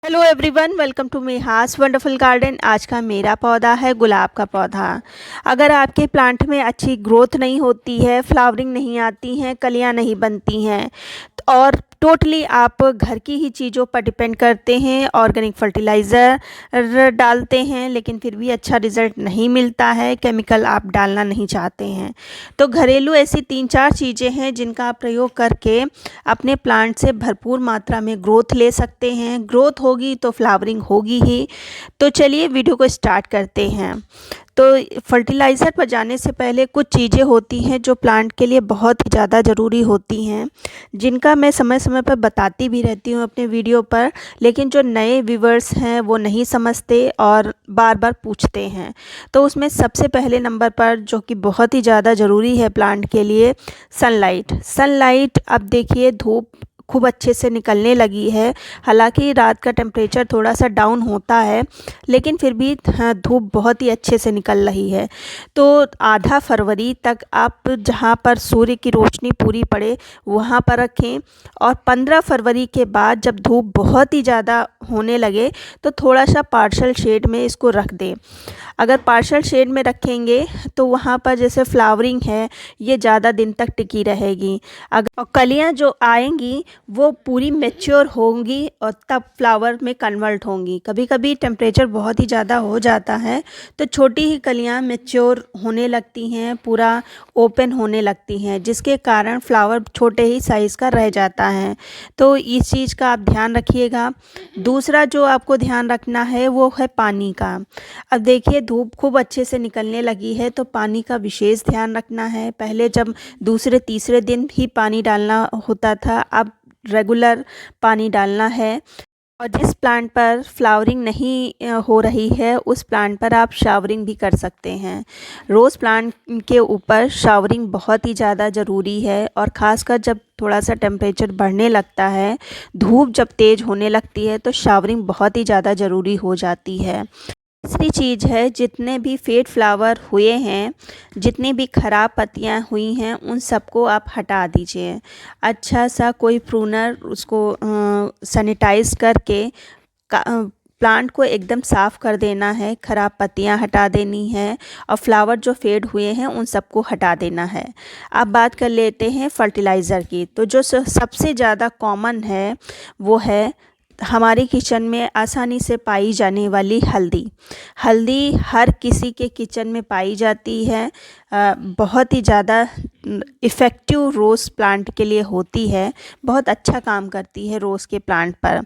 Hello everyone, welcome to Meha's wonderful garden. आज का मेरा पौधा है गुलाब का पौधा। अगर आपके प्लांट में अच्छी ग्रोथ नहीं होती है, फ्लावरिंग नहीं आती हैं, कलियां नहीं बनती हैं और टोटली आप घर की ही चीज़ों पर डिपेंड करते हैं, ऑर्गेनिक फर्टिलाइज़र डालते हैं लेकिन फिर भी अच्छा रिज़ल्ट नहीं मिलता है, केमिकल आप डालना नहीं चाहते हैं, तो घरेलू ऐसी 3-4 चीज़ें हैं जिनका आप प्रयोग करके अपने प्लांट से भरपूर मात्रा में ग्रोथ ले सकते हैं। ग्रोथ होगी तो फ्लावरिंग होगी ही। तो चलिए वीडियो को स्टार्ट करते हैं। तो फर्टिलाइज़र पर जाने से पहले कुछ चीज़ें होती हैं जो प्लांट के लिए बहुत ही ज़्यादा ज़रूरी होती हैं, जिनका मैं समय समय पर बताती भी रहती हूँ अपने वीडियो पर, लेकिन जो नए व्यूवर्स हैं वो नहीं समझते और बार बार पूछते हैं। तो उसमें सबसे पहले नंबर पर जो कि बहुत ही ज़्यादा ज़रूरी है प्लांट के लिए, सनलाइट। अब देखिए धूप खूब अच्छे से निकलने लगी है। हालांकि रात का टेम्परेचर थोड़ा सा डाउन होता है, लेकिन फिर भी धूप बहुत ही अच्छे से निकल रही है। तो आधा फरवरी तक आप जहां पर सूर्य की रोशनी पूरी पड़े वहां पर रखें, और 15 फरवरी के बाद जब धूप बहुत ही ज़्यादा होने लगे तो थोड़ा सा पार्शल शेड में इसको रख दें। अगर पार्शल शेड में रखेंगे तो वहाँ पर जैसे फ्लावरिंग है ये ज़्यादा दिन तक टिकी रहेगी। अगर कलियाँ जो आएंगी वो पूरी मैच्योर होंगी और तब फ्लावर में कन्वर्ट होंगी। कभी कभी टेम्परेचर बहुत ही ज़्यादा हो जाता है तो छोटी ही कलियाँ मैच्योर होने लगती हैं, पूरा ओपन होने लगती हैं, जिसके कारण फ्लावर छोटे ही साइज़ का रह जाता है। तो इस चीज़ का आप ध्यान रखिएगा। दूसरा जो आपको ध्यान रखना है वो है पानी का। अब देखिए धूप खूब अच्छे से निकलने लगी है तो पानी का विशेष ध्यान रखना है। पहले जब दूसरे तीसरे दिन ही पानी डालना होता था, अब रेगुलर पानी डालना है। और जिस प्लांट पर फ्लावरिंग नहीं हो रही है उस प्लांट पर आप शावरिंग भी कर सकते हैं। रोज़ प्लांट के ऊपर शावरिंग बहुत ही ज़्यादा ज़रूरी है, और ख़ासकर जब थोड़ा सा टेम्परेचर बढ़ने लगता है, धूप जब तेज़ होने लगती है तो शावरिंग बहुत ही ज़्यादा ज़रूरी हो जाती है। तीसरी चीज़ है, जितने भी फेड फ्लावर हुए हैं, जितनी भी ख़राब पत्तियां हुई हैं, उन सबको आप हटा दीजिए। अच्छा सा कोई प्रूनर उसको सैनिटाइज करके प्लांट को एकदम साफ़ कर देना है, ख़राब पत्तियां हटा देनी है और फ्लावर जो फेड हुए हैं उन सबको हटा देना है। अब बात कर लेते हैं फर्टिलाइज़र की। तो जो सबसे ज़्यादा कॉमन है वो है हमारे किचन में आसानी से पाई जाने वाली हल्दी हर किसी के किचन में पाई जाती है। बहुत ही ज़्यादा इफ़ेक्टिव रोज़ प्लांट के लिए होती है, बहुत अच्छा काम करती है रोज़ के प्लांट पर।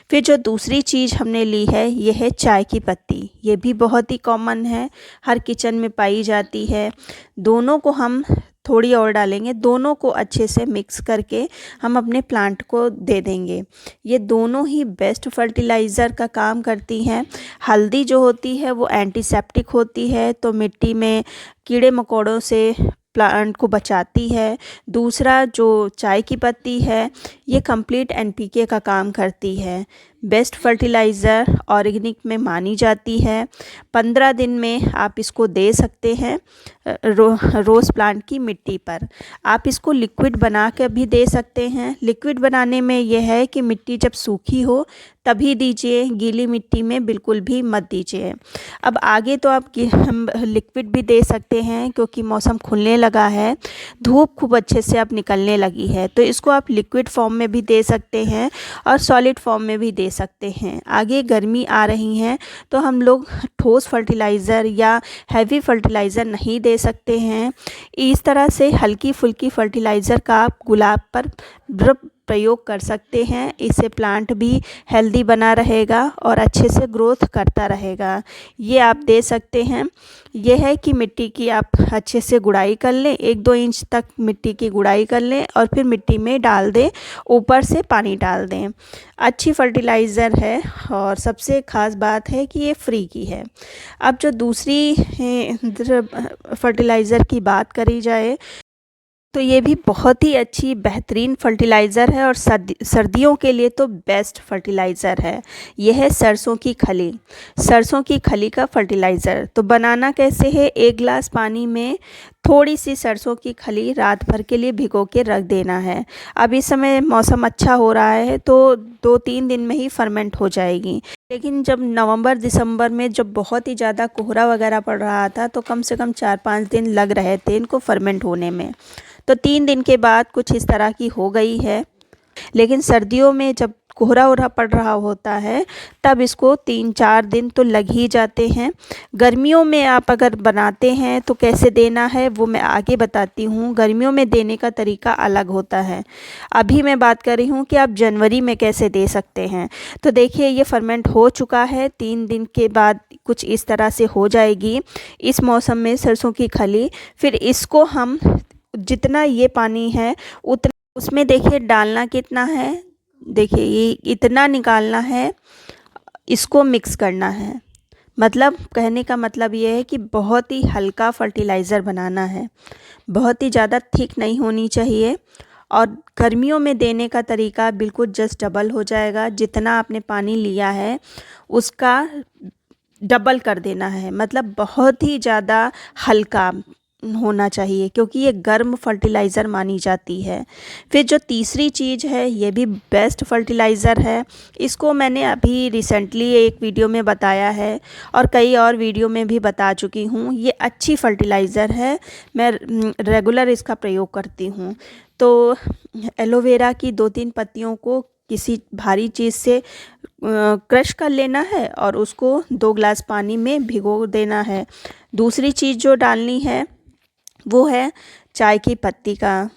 फिर जो दूसरी चीज़ हमने ली है ये है चाय की पत्ती। ये भी बहुत ही कॉमन है, हर किचन में पाई जाती है। दोनों को हम थोड़ी और डालेंगे, दोनों को अच्छे से मिक्स करके हम अपने प्लांट को दे देंगे। ये दोनों ही बेस्ट फर्टिलाइज़र का काम करती हैं। हल्दी जो होती है वो एंटीसेप्टिक होती है, तो मिट्टी में कीड़े मकोड़ों से प्लांट को बचाती है। दूसरा जो चाय की पत्ती है ये कंप्लीट एनपीके का काम करती है। बेस्ट फर्टिलाइज़र ऑर्गेनिक में मानी जाती है। 15 दिन में आप इसको दे सकते हैं रोज़ प्लांट की मिट्टी पर। आप इसको लिक्विड बना कर भी दे सकते हैं। लिक्विड बनाने में यह है कि मिट्टी जब सूखी हो तभी दीजिए, गीली मिट्टी में बिल्कुल भी मत दीजिए। अब आगे तो आप हम लिक्विड भी दे सकते हैं, क्योंकि मौसम खुलने लगा है, धूप खूब अच्छे से अब निकलने लगी है, तो इसको आप लिक्विड फॉर्म में भी दे सकते हैं और सॉलिड फॉर्म में भी दे सकते हैं। आगे गर्मी आ रही हैं तो हम लोग ठोस फर्टिलाइज़र या हैवी फर्टिलाइज़र नहीं दे सकते हैं। इस तरह से हल्की फुल्की फर्टिलाइज़र का आप गुलाब पर प्रयोग कर सकते हैं। इससे प्लांट भी हेल्दी बना रहेगा और अच्छे से ग्रोथ करता रहेगा। ये आप दे सकते हैं। यह है कि मिट्टी की आप अच्छे से गुड़ाई कर लें, 1-2 इंच तक मिट्टी की गुड़ाई कर लें और फिर मिट्टी में डाल दें, ऊपर से पानी डाल दें। अच्छी फर्टिलाइज़र है और सबसे ख़ास बात है कि ये फ्री की है। अब जो दूसरी फर्टिलाइज़र की बात करी जाए तो ये भी बहुत ही अच्छी बेहतरीन फर्टिलाइज़र है और सर्दियों के लिए तो बेस्ट फर्टिलाइज़र है। यह है सरसों की खली का फर्टिलाइज़र। तो बनाना कैसे है, 1 गिलास पानी में थोड़ी सी सरसों की खली रात भर के लिए भिगो के रख देना है। अब इस समय मौसम अच्छा हो रहा है तो 2-3 दिन में ही फर्मेंट हो जाएगी। लेकिन जब नवंबर दिसंबर में जब बहुत ही ज़्यादा कोहरा वगैरह पड़ रहा था तो कम से कम 4-5 दिन लग रहे थे इनको फर्मेंट होने में। तो 3 दिन के बाद कुछ इस तरह की हो गई है। लेकिन सर्दियों में जब कोहरा वोहरा पड़ रहा होता है तब इसको 3-4 दिन तो लग ही जाते हैं। गर्मियों में आप अगर बनाते हैं तो कैसे देना है वो मैं आगे बताती हूँ। गर्मियों में देने का तरीका अलग होता है। अभी मैं बात कर रही हूँ कि आप जनवरी में कैसे दे सकते हैं। तो देखिए ये फर्मेंट हो चुका है, 3 दिन के बाद कुछ इस तरह से हो जाएगी इस मौसम में सरसों की खली। फिर इसको हम जितना ये पानी है उतना उसमें देखिए डालना कितना है, देखिए ये इतना निकालना है, इसको मिक्स करना है। मतलब कहने का मतलब ये है कि बहुत ही हल्का फर्टिलाइज़र बनाना है, बहुत ही ज़्यादा थिक नहीं होनी चाहिए। और गर्मियों में देने का तरीका बिल्कुल जस्ट डबल हो जाएगा, जितना आपने पानी लिया है उसका डबल कर देना है। मतलब बहुत ही ज़्यादा हल्का होना चाहिए क्योंकि ये गर्म फर्टिलाइज़र मानी जाती है। फिर जो तीसरी चीज़ है ये भी बेस्ट फर्टिलाइज़र है। इसको मैंने अभी रिसेंटली एक वीडियो में बताया है और कई और वीडियो में भी बता चुकी हूँ। ये अच्छी फर्टिलाइज़र है, मैं रेगुलर इसका प्रयोग करती हूँ। तो एलोवेरा की 2-3 पत्तियों को किसी भारी चीज़ से क्रश कर लेना है और उसको 2 ग्लास पानी में भिगो देना है। दूसरी चीज़ जो डालनी है वो है चाय की पत्ती का।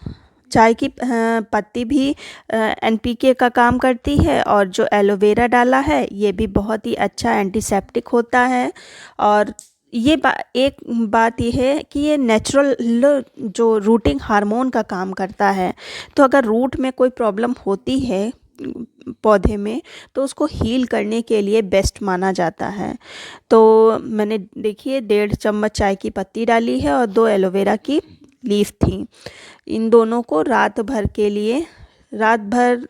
चाय की पत्ती भी एनपीके का काम करती है और जो एलोवेरा डाला है ये भी बहुत ही अच्छा एंटीसेप्टिक होता है। और ये एक बात ये है कि ये नेचुरल जो रूटिंग हार्मोन का काम करता है। तो अगर रूट में कोई प्रॉब्लम होती है पौधे में तो उसको हील करने के लिए बेस्ट माना जाता है। तो मैंने देखिए 1.5 चम्मच चाय की पत्ती डाली है और 2 एलोवेरा की लीफ थी। इन दोनों को रात भर के लिए, रात भर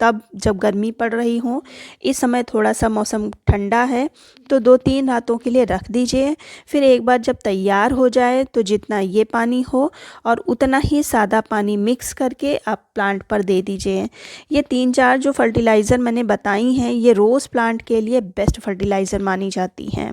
तब जब गर्मी पड़ रही हो, इस समय थोड़ा सा मौसम ठंडा है तो 2-3 रातों के लिए रख दीजिए। फिर एक बार जब तैयार हो जाए तो जितना ये पानी हो और उतना ही सादा पानी मिक्स करके आप प्लांट पर दे दीजिए। ये 3-4 जो फर्टिलाइज़र मैंने बताई हैं ये रोज़ प्लांट के लिए बेस्ट फर्टिलाइज़र मानी जाती हैं।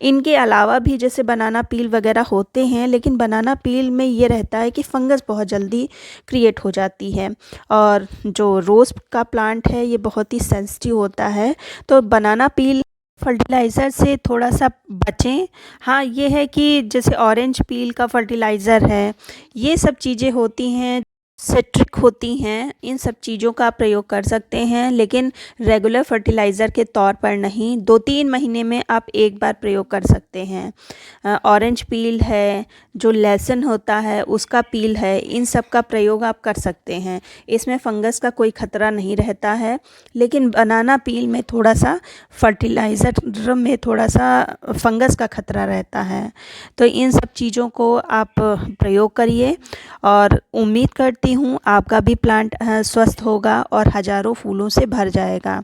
इनके अलावा भी जैसे बनाना पील वगैरह होते हैं, लेकिन बनाना पील में ये रहता है कि फंगस बहुत जल्दी क्रिएट हो जाती है और जो रोज़ का प्लांट है ये बहुत ही सेंसिटिव होता है। तो बनाना पील फर्टिलाइज़र से थोड़ा सा बचें। हाँ ये है कि जैसे ऑरेंज पील का फर्टिलाइज़र है, ये सब चीज़ें होती हैं सिट्रिक होती हैं, इन सब चीज़ों का प्रयोग कर सकते हैं लेकिन रेगुलर फर्टिलाइज़र के तौर पर नहीं। 2-3 महीने में आप एक बार प्रयोग कर सकते हैं। ऑरेंज पील है, जो लहसुन होता है उसका पील है, इन सब का प्रयोग आप कर सकते हैं। इसमें फंगस का कोई ख़तरा नहीं रहता है। लेकिन बनाना पील में थोड़ा सा फर्टिलाइज़र में थोड़ा सा फंगस का ख़तरा रहता है। तो इन सब चीज़ों को आप प्रयोग करिए और उम्मीद करती हूँ आपका भी प्लांट स्वस्थ होगा और हज़ारों फूलों से भर जाएगा।